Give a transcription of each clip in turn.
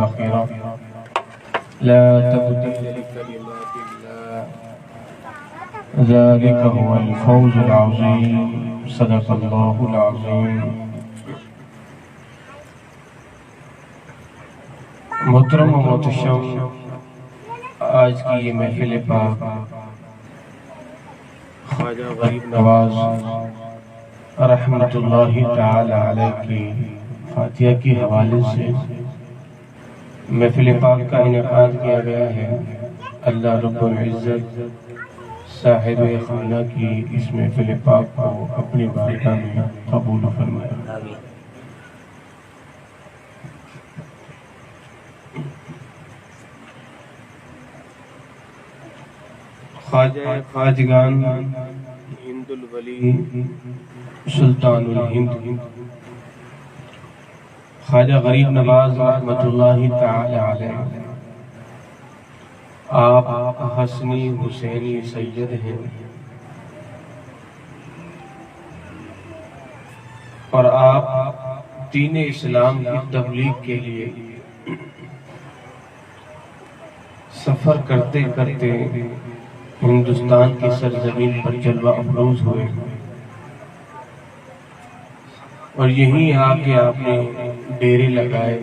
الآخرة لا تبديل لكلمات الله ذلك هو الفوز العظيم صدق الله العظيم۔ محترم و محتشم، آج کی یہ محفل پاک خواجہ غریب نواز رحمت اللہ تعالی علیہ کی فاتحہ کے حوالے سے محفل پاک کا انعقاد کیا گیا ہے۔ اللہ رب العزت صاحب خانہ کی اس محفل پاک کو اپنی بارگاہ میں قبول فرمائے۔ خواجہ خواجگان ہند الولی سلطان الہند خواجہ غریب نواز رحمت اللہ تعالی علیہ، آپ حسنی حسینی سید ہیں اور آپ دین اسلام کی تبلیغ کے لیے سفر کرتے کرتے ہندوستان کی سرزمین پر جلوہ افروز ہوئے اور یہیں آ کے آپ نے ڈیرے لگائے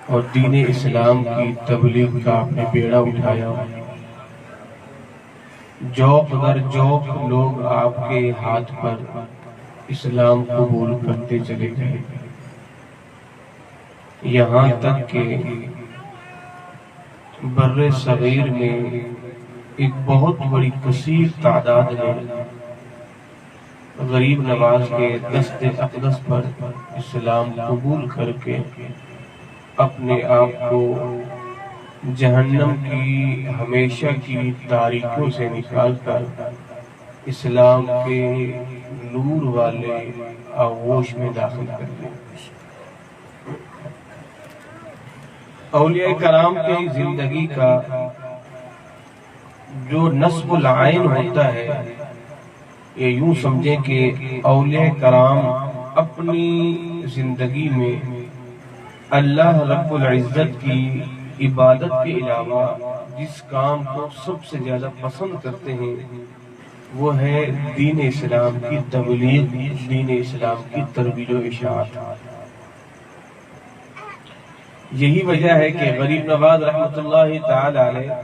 اور دین اسلام کی تبلیغ کا آپ نے بیڑا اٹھایا۔ جوق در جوق لوگ آپ کے ہاتھ پر اسلام قبول کرتے چلے گئے، یہاں تک کہ بر صغیر میں ایک بہت بڑی کثیر تعداد نے غریب نواز کے دست اقدس پر اسلام قبول کر کے اپنے آپ کو جہنم کی ہمیشہ کی تاریکیوں سے نکال کر اسلام کے نور والے آغوش میں داخل کر لیا۔ اولیاء کرام کی زندگی کا جو نصب العین ہوتا ہے، یہ یوں سمجھیں کہ اولیاء کرام اپنی زندگی میں اللہ رب العزت کی عبادت کے علاوہ جس کام کو سب سے زیادہ پسند کرتے ہیں وہ ہے دین اسلام کی تبلیغ، دین اسلام کی ترویج و اشاعت۔ یہی وجہ ہے کہ غریب نواز رحمت اللہ تعالی علیہ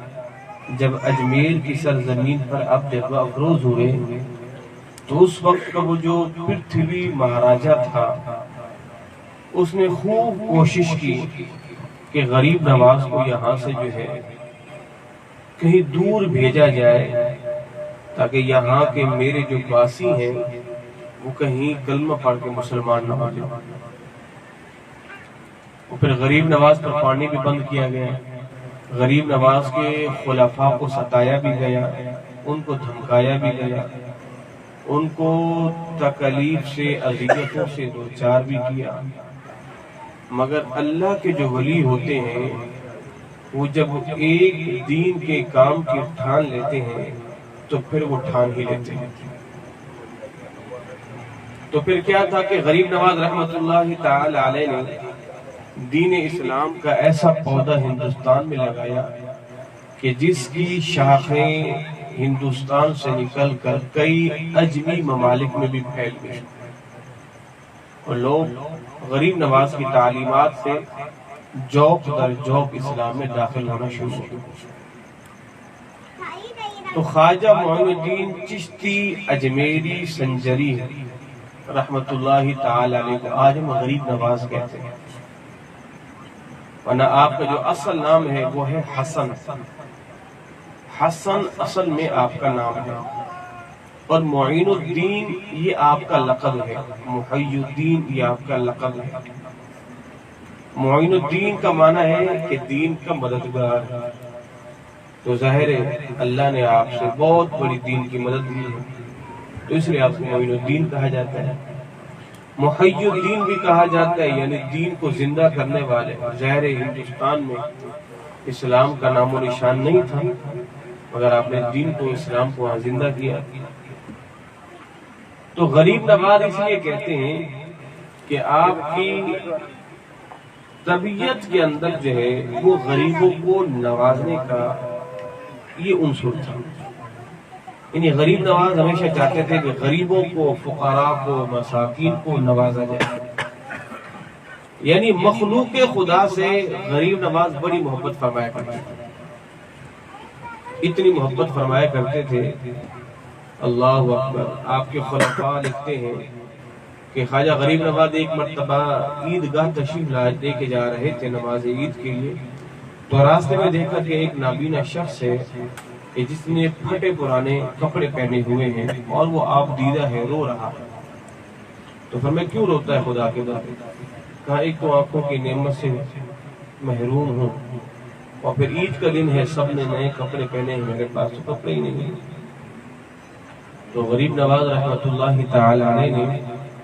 جب اجمیر کی سرزمین پر اب جلوہ افروز ہوئے تو اس وقت کا وہ جو پرتھوی مہاراجہ تھا اس نے خوب کوشش کی کہ غریب نواز کو یہاں سے جو ہے کہیں دور بھیجا جائے تاکہ یہاں کے میرے جو باسی ہیں وہ کہیں کلمہ پڑھ کے مسلمان نہ ہو جائے۔ پھر غریب نواز پر پانی بھی بند کیا گیا، غریب نواز کے خلفاء کو ستایا بھی گیا، ان کو دھمکایا بھی گیا، ان کو تکلیف سے اذیتوں سے دوچار بھی کیا، مگر اللہ کے جو ولی ہوتے ہیں وہ جب ایک دین کے کام کی ٹھان لیتے ہیں تو پھر وہ ٹھان ہی لیتے ہیں۔ تو پھر کیا تھا کہ غریب نواز رحمت اللہ تعالی علیہ نے دین اسلام کا ایسا پودا ہندوستان میں لگایا کہ جس کی شاخیں ہندوستان سے نکل کر کئی اجمی ممالک میں بھی پھیل گئی اور لوگ غریب نواز کی تعلیمات سے جوق در جوق اسلام میں داخل ہونا شروع ہو۔ تو خواجہ معین الدین چشتی اجمیری سنجری رحمت اللہ تعالی علیہ کو آج ہم غریب نواز کہتے ہیں، ورنہ آپ کا جو اصل نام ہے وہ ہے حسن۔ حسن اصل میں آپ کا نام ہے اور معین الدین یہ آپ کا لقب ہے، محی الدین یہ آپ کا لقب ہے۔ معین الدین کا معنی ہے کہ دین کا مددگار، تو ظاہر ہے اللہ نے آپ سے بہت بڑی دین کی مدد دی ہے تو اس لیے آپ کو معین الدین کہا جاتا ہے۔ محی الدین بھی کہا جاتا ہے یعنی دین کو زندہ کرنے والے۔ ظاہر ہندوستان میں اسلام کا نام و نشان نہیں تھا مگر آپ نے دین کو، اسلام کو وہاں زندہ کیا۔ تو غریب نواز اس لیے کہتے ہیں کہ آپ کی طبیعت کے اندر جو ہے وہ غریبوں کو نوازنے کا یہ عنصر تھا. یعنی غریب نواز ہمیشہ چاہتے تھے کہ غریبوں کو، فقراء کو، مساکین کو نوازا جائے. یعنی مخلوق خدا سے غریب نواز بڑی محبت فرمایا کرتے تھے. اتنی محبت فرمایا کرتے تھے. اللہ اکبر. آپ کے خلفاء لکھتے ہیں کہ خواجہ غریب نواز ایک مرتبہ عیدگاہ تشریف لے کے جا رہے تھے نماز عید کے لیے، تو راستے میں دیکھا کہ ایک نابینا شخص ہے جس نے پھٹے پرانے کپڑے پہنے ہوئے ہیں اور وہ آپ دیدہ ہے، رو رہا ہے. تو فرمایا کیوں روتا ہے خدا کے در؟ کہا ایک تو آنکھوں کی نعمت سے محروم ہوں، اور پھر عید کا دن ہے، سب نے نئے کپڑے پہنے ہیں، میرے پاس تو کپڑے ہی نہیں ہیں. تو غریب نواز رحمت اللہ تعالی علیہ نے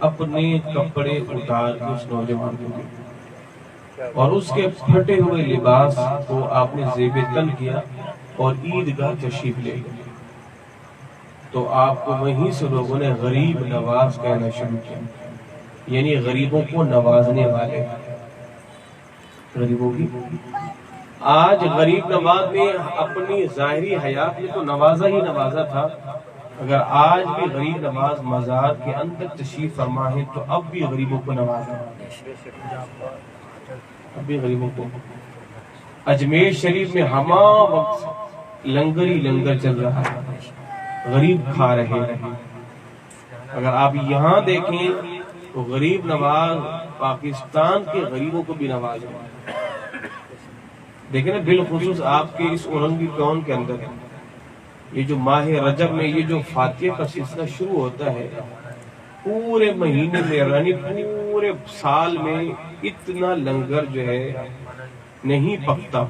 اپنے کپڑے اتار کے اس نوجوان کو دیے اور اس کے پھٹے ہوئے لباس کو آپ نے زیب تن کیا اور عیدگاہ تشریف لے گئے. تو آپ کو وہیں سے لوگوں نے غریب نواز کہنا شروع کیا، یعنی غریبوں کو نوازنے والے. غریبوں کی آج غریب نواز نے اپنی ظاہری حیات میں تو نوازا ہی نوازا تھا. اگر آج بھی غریب نواز مزار کے اندر تشریف فرما ہے تو اب بھی غریبوں کو نوازا. اب بھی غریبوں کو. اجمیر شریف میں ہما وقت لنگر ہی لنگر چل رہا ہے، غریب کھا رہے ہیں. اگر آپ یہاں دیکھیں تو غریب نواز پاکستان کے غریبوں کو بھی نواز ہے. دیکھیں نا، بالخصوص آپ کے اس اورنگی کون کے اندر یہ جو ماہ رجب میں یہ جو فاتحہ کا سلسلہ شروع ہوتا ہے، پورے مہینے میں یعنی پورے سال میں اتنا لنگر جو ہے نہیں پکتا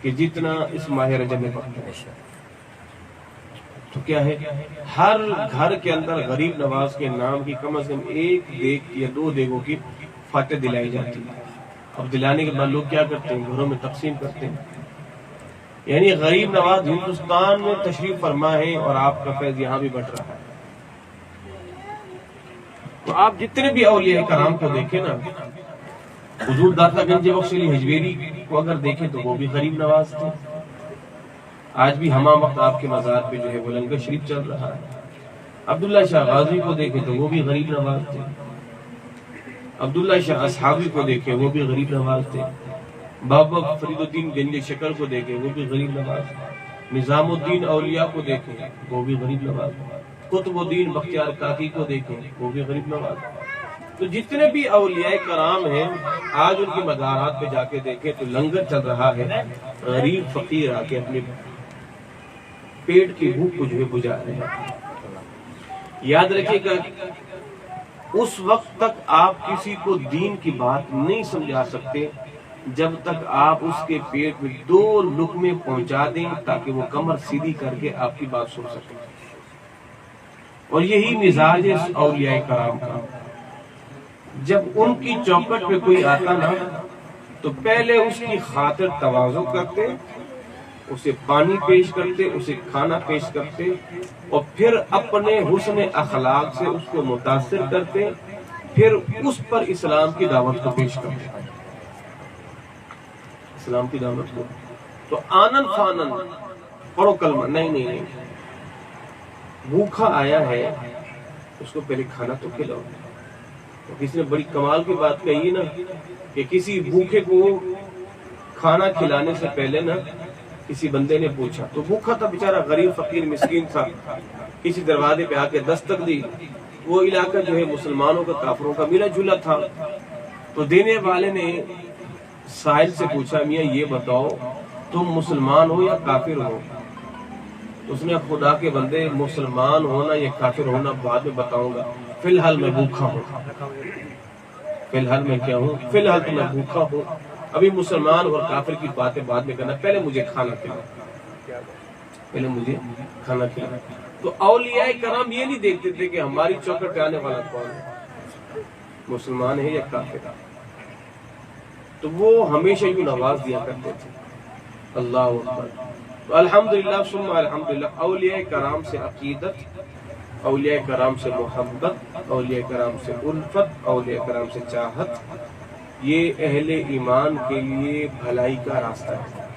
کہ جتنا اس ماہ رجب میں پکتا ہے. تو کیا ہے، ہر گھر کے اندر غریب نواز کے نام کی کم از کم ایک دیگ یا دو دیگوں کی فاتحہ دلائی جاتی ہے. اب دلانے کے بعد لوگ کیا کرتے ہیں، گھروں میں تقسیم کرتے ہیں. یعنی غریب نواز ہندوستان میں تشریف فرما ہے اور آپ کا فیض یہاں بھی بٹ رہا ہے. تو آپ جتنے بھی اولیاء کرام کو دیکھیں نا، حضور داتا گنج بخش علی حجویری کو اگر دیکھیں تو وہ بھی غریب نواز تھے. آج بھی ہما وقت آپ کے مزار پہ جو ہے وہ لنگر شریف چل رہا ہے. عبداللہ شاہ غازی کو دیکھیں تو وہ بھی غریب نواز تھے. عبداللہ شاہ اصحابی کو دیکھیں وہ بھی غریب نواز تھے. بابا فرید الدین گنج شکر کو دیکھیں وہ بھی غریب نواز. نظام الدین اولیاء کو دیکھیں وہ بھی غریب نواز. قطب الدین بختیار کاکی کو دیکھیں وہ بھی غریب نواز. تو جتنے بھی اولیاء کرام ہیں آج ان کی مزارات پہ جا کے دیکھیں تو لنگر چل رہا ہے. غریب فقیر آ کے اپنے پیٹ کی بھوک کو جو ہے بجھا رہے ہیں. یاد رکھیے گا اس وقت تک آپ کسی کو دین کی بات نہیں سمجھا سکتے جب تک آپ اس کے پیٹ میں 2 لقمے پہنچا دیں تاکہ وہ کمر سیدھی کر کے آپ کی بات سن سکے. اور یہی مزاج اولیاء کرام کا. جب ان کی چوکٹ پہ کوئی آتا نا تو پہلے اس کی خاطر تواضع کرتے، اسے پانی پیش کرتے، اسے کھانا پیش کرتے، اور پھر اپنے حسن اخلاق سے اس کو متاثر کرتے، پھر اس پر اسلام کی دعوت کو پیش کرتے. اسلام کی دعوت کو تو آنن فانن پڑھو کلمہ، نہیں، بھوکا آیا ہے اس کو پہلے کھانا تو کھلاؤ. کسی نے بڑی کمال کی بات کہی نا کہ کسی بھوکے کو کھانا کھلانے سے پہلے نا کسی بندے نے پوچھا، تو بھوکا تھا بیچارہ، غریب فقیر مسکین تھا، کسی دروازے پہ آ کے دستک دی. وہ علاقہ جو ہے مسلمانوں کا کافروں کا ملا جلا تھا. تو دینے والے نے سائل سے پوچھا، میاں یہ بتاؤ تم مسلمان ہو یا کافر ہو؟ اس نے خدا کے بندے مسلمان ہونا یا کافر ہونا بعد میں بتاؤں گا، فی الحال میں بھوکا ہوں. فی الحال میں کیا ہوں؟ فی الحال تو میں بھوکا ہوں. ابھی مسلمان اور کافر کی باتیں بعد میں کرنا، پہلے مجھے کھانا کھلاؤ، پہلے مجھے کھانا کھلاؤ. تو اولیاء کرام یہ نہیں دیکھتے تھے کہ ہماری چوکٹ پہ آنے والا کون ہے، مسلمان ہے یا کافر. تو وہ ہمیشہ یوں نواز دیا کرتے تھے. اللہ اکبر. تو الحمدللہ ثم الحمدللہ، اولیاء کرام سے عقیدت، اولیاء کرام سے محبت، اولیاء کرام سے الفت، اولیاء کرام سے چاہت، یہ اہل ایمان کے لیے بھلائی کا راستہ ہے۔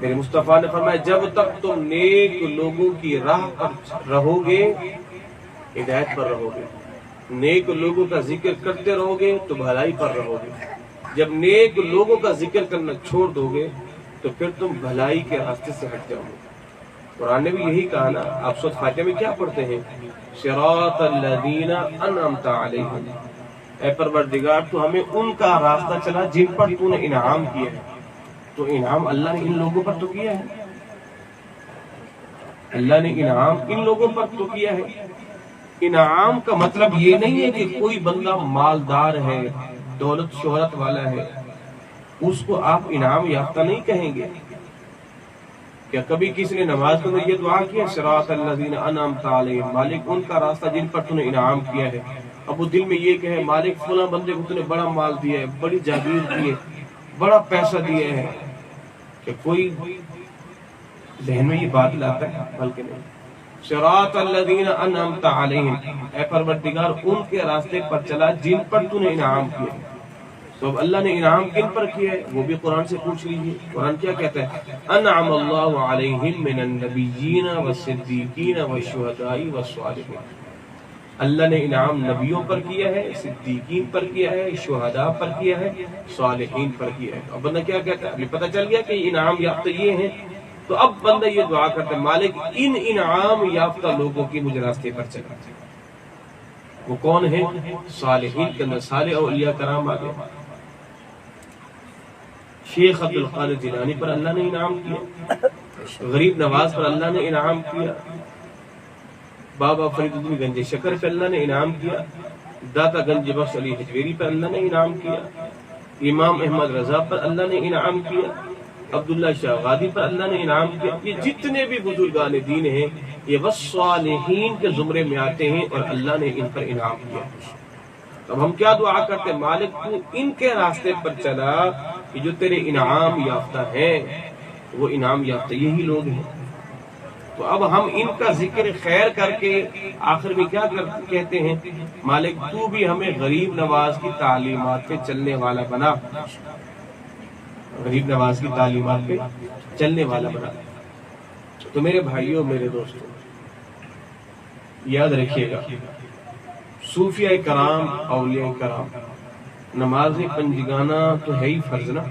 میرے مصطفیٰ نے فرمایا جب تک تم نیک لوگوں کی راہ پر رہو گے، ہدایت پر رہو گے، نیک لوگوں کا ذکر کرتے رہو گے تو بھلائی پر رہو گے۔ جب نیک لوگوں کا ذکر کرنا چھوڑ دو گے تو پھر تم بھلائی کے راستے سے ہٹ جاؤ گے۔ قرآن نے بھی یہی کہا نا، آپ سورۃ فاتحہ میں کیا پڑھتے ہیں؟ صراط الذین انعمت علیہم، اے پروردگار تو ہمیں ان کا راستہ چلا جن پر تو نے انعام کیا ہے۔ تو انعام اللہ نے ان لوگوں پر تو کیا ہے، اللہ نے انعام ان لوگوں پر تو کیا ہے۔ انعام کا مطلب یہ نہیں ہے کہ کوئی بندہ مالدار ہے، دولت شہرت والا ہے، اس کو آپ انعام یافتہ نہیں کہیں گے۔ کیا کبھی کسی نے نماز میں یہ دعا کیا صراط الذین انعمت علیہم، مالک ان کا راستہ جن پر تو نے انعام کیا ہے؟ اب وہ دل میں یہ کہے مالک فلاں بندے کو تو نے بڑا مال دیا ہے، بڑی جاگیر دی ہے، بڑا پیسہ دیا ہے، کہ کوئی ذہن میں یہ بات لاتا ہے؟ بلکہ نہیں۔ صراط الذین انعمت علیہم، اے پروردگار ان کے راستے پر چلا جن پر تو نے انعام کیا ہے۔ تو اب اللہ نے انعام کن پر کیا ہے وہ بھی قرآن سے پوچھ لیجیے۔ قرآن کیا کہتا ہے؟ انعم اللہ علیہم من النبیین والصدیقین والشہداء والصالحین، اللہ نے انعام نبیوں پر کیا ہے، صدیقین پر کیا ہے، شہداء پر کیا ہے، صالحین پر کیا ہے۔ اب بندہ کیا کہتا ہے؟ ابھی پتہ چل گیا کہ انعام یافتہ یہ ہیں، تو اب بندہ یہ دعا کرتا ہے مالک ان انعام یافتہ لوگوں کی مجھے راستے پر چلا۔ وہ کون ہیں؟ صالحین کے اندر صالح اولیاء کرام آ گئے۔ شیخ عبد القادر جیلانی پر اللہ نے انعام کیا، غریب نواز پر اللہ نے انعام کیا، بابا فرید الدین گنج شکر پر اللہ نے انعام کیا، داتا گنج بخش علی حجویری پر اللہ نے انعام کیا، امام احمد رضا پر اللہ نے انعام کیا، عبداللہ شاہ غادی پر اللہ نے انعام کیا۔ یہ جتنے بھی بزرگان دین ہیں یہ بس صالحین کے زمرے میں آتے ہیں اور اللہ نے ان پر انعام کیا۔ اب ہم کیا دعا کرتے ہیں؟ مالک تو ان کے راستے پر چلا کہ جو تیرے انعام یافتہ ہیں، وہ انعام یافتہ یہی لوگ ہیں۔ تو اب ہم ان کا ذکر خیر کر کے آخر میں کیا کہتے ہیں؟ مالک تو بھی ہمیں غریب نواز کی تعلیمات پہ چلنے والا بنا، غریب نواز کی تعلیمات پہ چلنے والا بنا۔ تو میرے بھائیوں، میرے دوستوں، یاد رکھیے گا صوفیاء کرام، اولیاء کرام، نماز پنجگانہ تو ہے ہی فرض نا۔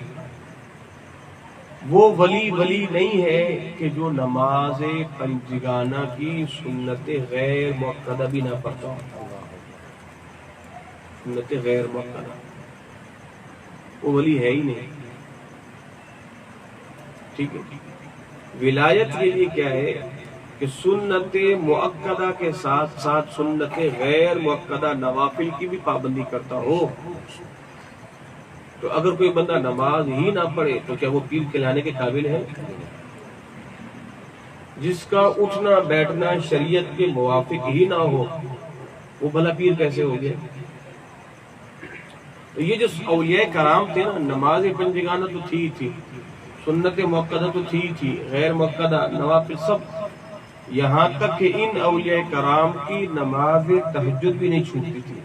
وہ ولی نہیں ہے کہ جو نماز پنجگانہ کی سنت غیر مؤکدہ بھی نہ پڑھتا ہو، سنت غیر مؤکدہ، وہ ولی ہے ہی نہیں۔ ٹھیک ہے، ولایت کے لیے کیا ہے کہ سنت مؤکدہ کے ساتھ ساتھ سنت غیر مؤکدہ نوافل کی بھی پابندی کرتا ہو۔ تو اگر کوئی بندہ نماز ہی نہ پڑھے تو کیا وہ پیر کہلانے کے قابل ہے؟ جس کا اٹھنا بیٹھنا شریعت کے موافق ہی نہ ہو وہ بھلا پیر کیسے ہو گیا؟ تو یہ جو اولیاء کرام تھے نا، نماز پنجگانہ تو تھی، سنت مؤکدہ تو تھی، غیر مؤکدہ نوافل سب، یہاں تک کہ ان اولیاء کرام کی نماز تہجد بھی نہیں چھوٹتی تھی،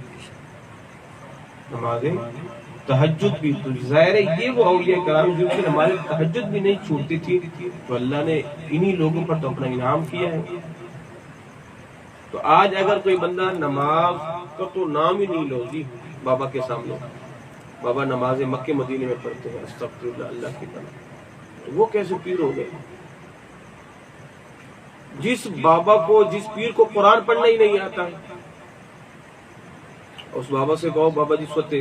نماز تہجد بھی۔ تو ظاہر ہے یہ وہ اولیاء کرام جو کہ نماز تہجد بھی نہیں چھوٹتی تھی، تو اللہ نے انہی لوگوں پر تو اپنا انعام کیا ہے۔ تو آج اگر کوئی بندہ نماز کا تو نام ہی نہیں لو جی بابا کے سامنے، بابا نماز مکے مدینے میں پڑھتے ہیں استغفر اللہ اللہ کی طرح، تو وہ کیسے پیر ہو گئے؟ جس بابا کو، جس پیر کو قرآن پڑھنا ہی نہیں آتا، اس بابا سے کہو بابا جی سورۃ،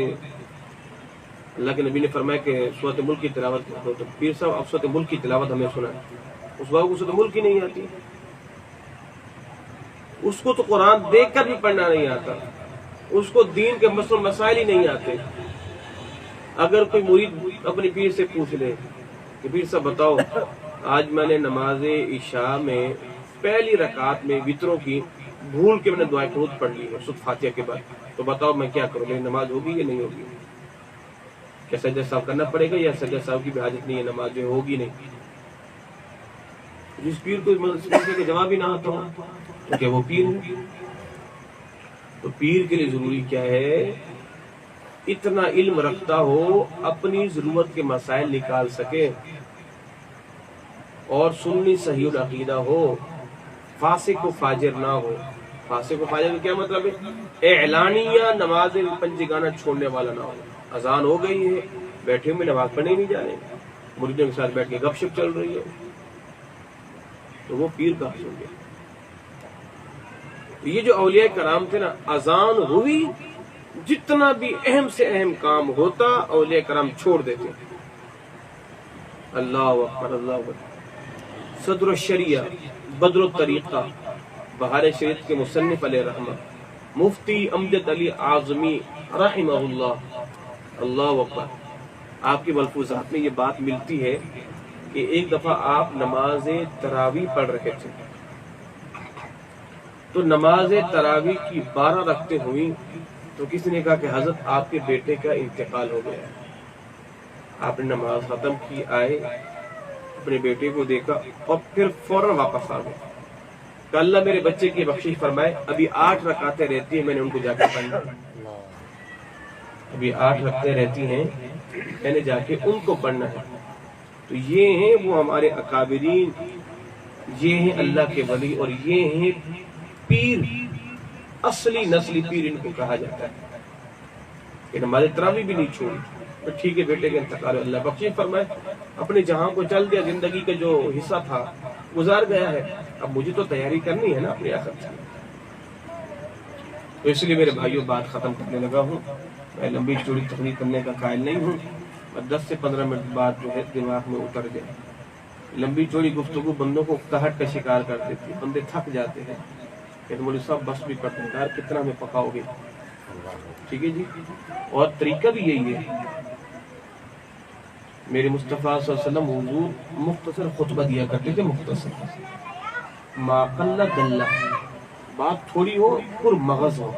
اللہ کے نبی نے فرمایا کہ سورۃ ملک کی تلاوت کرو، تو پیر صاحب اب سورۃ ملک کی تلاوت ہمیں سنا ہے، اس بابا کو سورۃ ملک ہی نہیں آتی، اس کو تو قرآن دیکھ کر بھی پڑھنا نہیں آتا، اس کو دین کے مسائل ہی نہیں آتے۔ اگر کوئی مرید اپنے پیر سے پوچھ لے کہ پیر صاحب بتاؤ، آج میں نے نماز عشاء میں پہلی رکعت میں وتروں کی بھول کے میں نے دعائے قنوت پڑھ لی ہے سورۃ فاتحہ کے بعد، تو بتاؤ میں کیا کروں، میری نماز ہوگی یا نہیں ہوگی؟ کیا سجدہ صاحب کرنا پڑے گا یا سجدہ صاحب کی بھی حاجت نہیں ہے، نماز جو ہوگی نہیں؟ جس پیر کو مسئلے کا جواب ہی نہ آتا ہو تو کیا وہ پیر ہے؟ تو پیر کے لیے ضروری کیا ہے اتنا علم رکھتا ہو اپنی ضرورت کے مسائل نکال سکے اور سنی صحیح العقیدہ ہو، فاسق و فاجر نہ ہو۔ فاسق و فاجر کا کیا مطلب ہے؟ اعلانیہ نماز پنجگانہ چھوڑنے والا نہ ہو۔ اذان ہو گئی ہے، بیٹھے ہوئے نماز پڑھنے ہی نہیں جا رہے، مریدوں کے ساتھ بیٹھ کے گپ شپ چل رہی ہے، تو وہ پیر کا حصول گیا۔ یہ جو اولیاء کرام تھے نا، اذان ہوئی جتنا بھی اہم سے اہم کام ہوتا اولیاء کرام چھوڑ دیتے۔ اللہ اکبر، اللہ اکبر۔ صدر الشریعہ بدر الطریقہ بہار شریعت کے مصنف علیہ رحمہ مفتی امجد علی اعظمی رحمہ اللہ، اللہ اکبر، آپ کی ملفوظات میں یہ بات ملتی ہے کہ ایک دفعہ آپ نماز تراویح پڑھ رہے تھے، تو نماز تراویح کی 12 رکعتیں ہوئی تو کسی نے کہا کہ حضرت آپ کے بیٹے کا انتقال ہو گیا ہے۔ آپ نے نماز ختم کی، آئے، اپنے بیٹے کو دیکھا اور پھر فوراً واپس آ گئے کہ اللہ میرے بچے کی بخشش فرمائے، ابھی 8 رکعتیں رہتی ہیں، میں نے ان کو جا کے پڑھنا، ابھی 8 رکعتیں رہتی ہیں، میں نے جا کے ان کو پڑھنا ہے۔ تو یہ ہیں وہ ہمارے اکابرین، یہ ہیں اللہ کے ولی، اور یہ ہیں پیر، اصلی نسلی پیر ان کو کہا جاتا ہے کہ نماز تراویح بھی نہیں چھوڑی۔ تو ٹھیک ہے، بیٹے کا انتقال اللہ بخشش فرمائے، اپنے جہاں کو چل دیا، زندگی کا جو حصہ تھا گزار گیا ہے، اب مجھے تو تیاری کرنی ہے نا اپنی آخرت کی۔ تو اس لیے میرے بھائیوں بات ختم کرنے لگا ہوں، میں لمبی چوڑی تقریر کرنے کا قائل نہیں ہوں، 10 سے 15 منٹ بعد جو ہے دماغ میں اتر جائے۔ لمبی چوڑی گفتگو بندوں کو اکتاہٹ کا شکار کر دیتی ہے، بندے تھک جاتے ہیں کہ مولوی صاحب بس بھی کرتے ہیں، یار کتنا میں پکاؤ گے، ٹھیک ہے جی۔ اور طریقہ بھی یہی ہے، میرے مصطفیٰ صلی اللہ علیہ وسلم حضور مختصر خطبہ دیا کرتے تھے، مختصر، ما قل دل، بات تھوڑی ہو پر مغز ہو،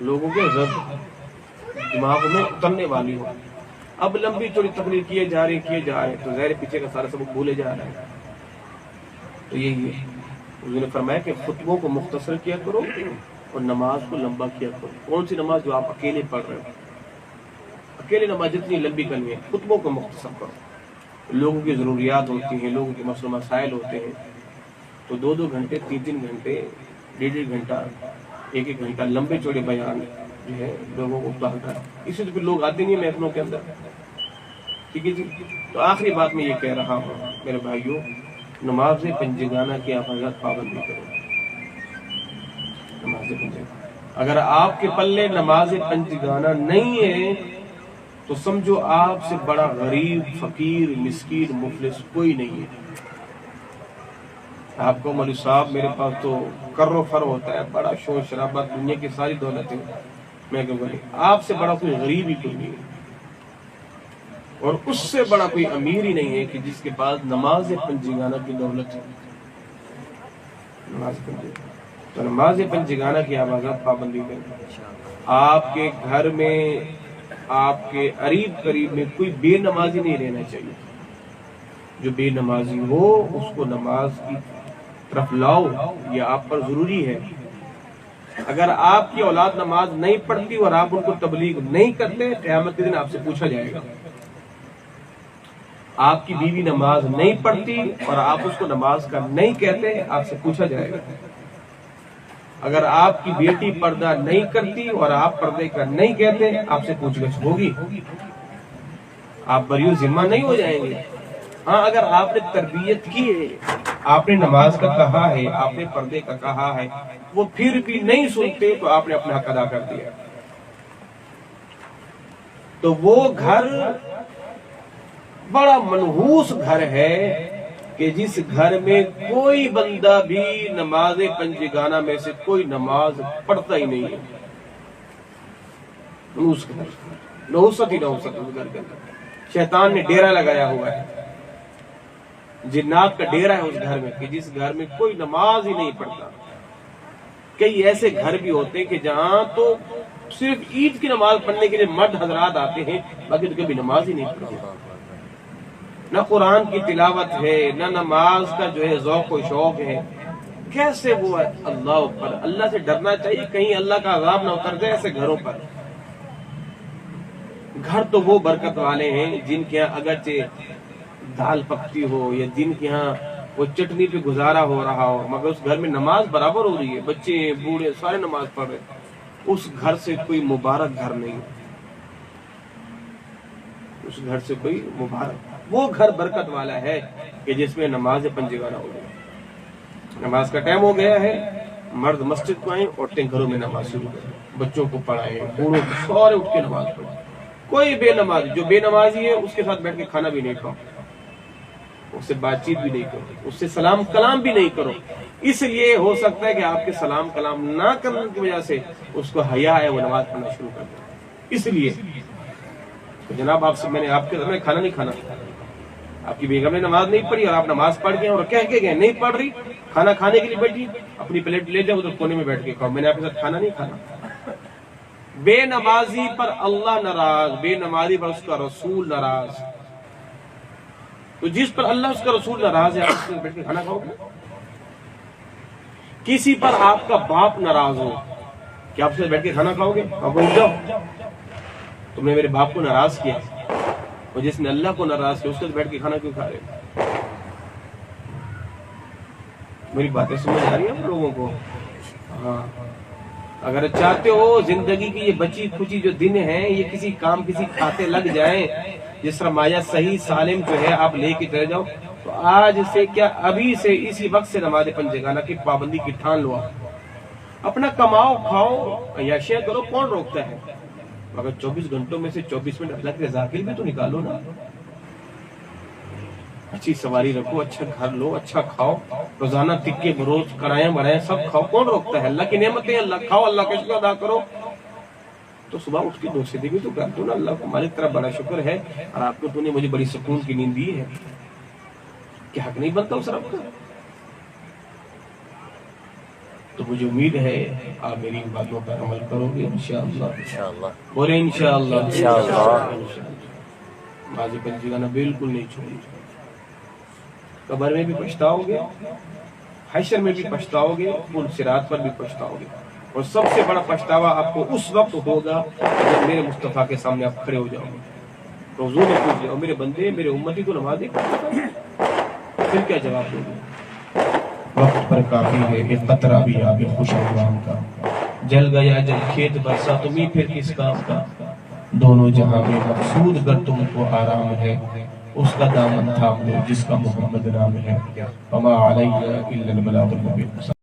لوگوں کے دماغ میں اترنے والی ہو۔ اب لمبی چوڑی تقریر کیے جا رہے تو ظاہر پیچھے کا سارا سبق بھولے جا رہا ہے۔ تو یہی ہے، حضور نے فرمایا کہ خطبوں کو مختصر کیا کرو اور نماز کو لمبا کیا کرو۔ کون سی نماز؟ جو آپ اکیلے پڑھ رہے ہو، اکیلے نماز جتنی لمبی کرنی ہے، خطبوں کو مختصر کرو۔ لوگوں کی ضروریات ہوتی ہیں، لوگوں کے مسئلے مسائل ہوتے ہیں، تو 2 گھنٹے، 3 گھنٹے، 1.5 گھنٹہ، 1 گھنٹہ لمبے چوڑے بیان جو ہے لوگوں کو اتارتا ہے، اسی تو پھر لوگ آتے نہیں ہیں محفلوں کے اندر، ٹھیک ہے جی۔ تو آخری بات میں یہ کہہ رہا ہوں میرے بھائیوں، نماز پنجگانہ کی آپ حضرت پابندی کرو۔ نماز پنجگانہ، اگر آپ کے پلے نماز پنجگانہ نہیں ہے تو سمجھو آپ سے بڑا غریب، فقیر، مسکین، مفلس کوئی نہیں ہے۔ آپ کو مولوی صاحب میرے پاس تو کر و فر ہوتا ہے، بڑا شور شرابہ، دنیا کی ساری دولتیں، میں کہوں گا آپ سے بڑا کوئی غریب ہی کوئی نہیں ہے، اور اس سے بڑا کوئی امیر ہی نہیں ہے کہ جس کے پاس نماز پنجگانہ کی دولت ہے۔ تو نماز پنجگانہ کی آپ حضرت پابندی کریں۔ آپ کے گھر میں، آپ کے قریب میں کوئی بے نمازی نہیں رہنا چاہیے۔ جو بے نمازی ہو اس کو نماز کی طرف لاؤ، یہ آپ پر ضروری ہے۔ اگر آپ کی اولاد نماز نہیں پڑھتی اور آپ ان کو تبلیغ نہیں کرتے، قیامت کے دن آپ سے پوچھا جائے گا۔ آپ کی بیوی نماز نہیں پڑھتی اور آپ اس کو نماز کا نہیں کہتے، آپ سے پوچھا جائے گا۔ اگر آپ کی بیٹی پردہ نہیں کرتی اور آپ پردے کا نہیں کہتے، آپ سے پوچھ گچھ ہوگی، آپ بریو ذمہ نہیں ہو جائیں گے۔ ہاں، اگر آپ نے تربیت کی ہے، آپ نے نماز کا کہا ہے، آپ نے پردے کا کہا ہے، وہ پھر بھی نہیں سنتے تو آپ نے اپنا حق ادا کر دیا۔ تو وہ گھر بڑا منحوس گھر ہے کہ جس گھر میں کوئی بندہ بھی نماز پنجگانہ میں سے کوئی نماز پڑھتا ہی نہیں ہے۔ نحوست ہی نحوست اس گھر کے اندر، شیطان نے ڈیرا لگایا ہوا ہے، جنات کا ڈیرا ہے اس گھر میں کہ جس گھر میں کوئی نماز ہی نہیں پڑھتا۔ کئی ایسے گھر بھی ہوتے ہیں کہ جہاں تو صرف عید کی نماز پڑھنے کے لیے مرد حضرات آتے ہیں، باقی تو کبھی نماز ہی نہیں پڑھتے۔ نہ قرآن کی تلاوت ہے، نہ نماز کا جو ہے ذوق و شوق ہے۔ کیسے وہ اللہ اوپر، اللہ سے ڈرنا چاہیے کہیں اللہ کا عذاب نہ اتر جائے ایسے گھروں پر۔ گھر تو وہ برکت والے ہیں جن کے یہاں اگرچہ دال پکتی ہو یا جن کے یہاں وہ چٹنی پہ گزارا ہو رہا ہو، مگر اس گھر میں نماز برابر ہو رہی ہے، بچے بوڑھے سارے نماز پڑھ رہے ہیں، اس گھر سے کوئی مبارک گھر نہیں، اس گھر سے کوئی مبارک، وہ گھر برکت والا ہے کہ جس میں نماز پنجگانہ ہو گئی، نماز کا ٹائم ہو گیا ہے، مرد مسجد کو آئیں، عورتیں گھروں میں نماز شروع کریں، بچوں کو پڑھائیں، بوڑھوں کو سارے اٹھ کے نماز پڑھیں، کوئی بے نمازی، جو بے نمازی ہے اس کے ساتھ بیٹھ کے کھانا بھی نہیں کھاؤ، اس سے بات چیت بھی نہیں کرو، اس سے سلام کلام بھی نہیں کرو، اس لیے ہو سکتا ہے کہ آپ کے سلام کلام نہ کرنے کی وجہ سے اس کو حیا ہے، وہ نماز پڑھنا شروع کر دے، اس لیے جناب آپ سے میں نے آپ کے گھر میں کھانا نہیں کھانا، آپ کی بیگم نے نماز نہیں پڑھی اور آپ نماز پڑھ گئے اور کہہ کے گئے نہیں پڑھ رہی، کھانا کھانے کے لیے بیٹھی، اپنی پلیٹ لے جاؤ ادھر کونے میں بیٹھ کے کھاؤ، میں نے آپ کے ساتھ کھانا نہیں کھانا۔ بے نمازی پر اللہ ناراض، بے نمازی پر اس کا رسول ناراض، تو جس پر اللہ اس کا رسول ناراض ہے آپ اس سے بیٹھ کے کھانا کھاؤ گے؟ کسی پر آپ کا باپ ناراض ہو کہ آپ سے بیٹھ کے کھانا کھاؤ گے؟ آپ اٹھ جاؤ، تم نے میرے باپ کو ناراض کیا، اور جس نے اللہ کو ناراض کیا اس کے بیٹھ کے کھانا کیوں کھا رہے ہو؟ میری باتیں سمجھ آ رہی ہیں آپ لوگوں کو؟ ہاں، اگر چاہتے ہو زندگی کی یہ بچی کھچی جو دن ہیں یہ کسی کام کسی کھاتے لگ جائیں، جس سرمایہ صحیح سالم جو ہے آپ لے کے چلے جاؤ، تو آج سے کیا ابھی سے اسی وقت سے نماز پنجگانہ کی پابندی کی ٹھان لو، اپنا کماؤ کھاؤ عیاشیاں کرو، کون روکتا ہے؟ مگر 24 گھنٹوں میں سے 24 منٹ اللہ کے رضا کے لیے بھی تو نکالو نا، اچھی سواری رکھو، اچھا گھر لو، اچھا کھاؤ، روزانہ تکے بروز کرائیں بڑھائیں سب کھاؤ، کون روکتا ہے؟ اللہ کی نعمتیں اللہ کھاؤ، اللہ کا شکر ادا کرو، تو صبح اٹھ کے دو سیدھی بھی تو کر دو نا، اللہ کو مالک طرح بڑا شکر ہے اور آپ کو تو نے مجھے بڑی سکون کی نیند دی ہے، کہ حق نہیں بنتا اس رب کا؟ تو مجھے امید ہے آپ میری ان باتوں پر عمل کرو گے انشاءاللہ، بولے انشاءاللہ، نماز پنجگانہ بالکل نہیں چھوڑی، قبر میں بھی پچھتاؤ گے، حشر میں بھی پچھتاؤ گے، پل صراط پر بھی پچھتاؤ گے، اور سب سے بڑا پچھتاوا آپ کو اس وقت ہوگا جب میرے مصطفیٰ کے سامنے آپ کھڑے ہو جاؤ گے، تو حضور نے پوچھ لیا میرے بندے میرے امتی تو نماز نہیں پڑھتا، پھر کیا جواب دو گے؟ وقت پر کافی ہے ایک قطرہ بھی آگے خوش اقوام کا، جل گیا جل کھیت برسا تمہیں پھر کس کام کا، دونوں جہاں میں مقصود گر تم کو آرام ہے، اس کا دامن تھام لو جس کا محمد نام ہے، وما علیہ الا البلاغ المبین۔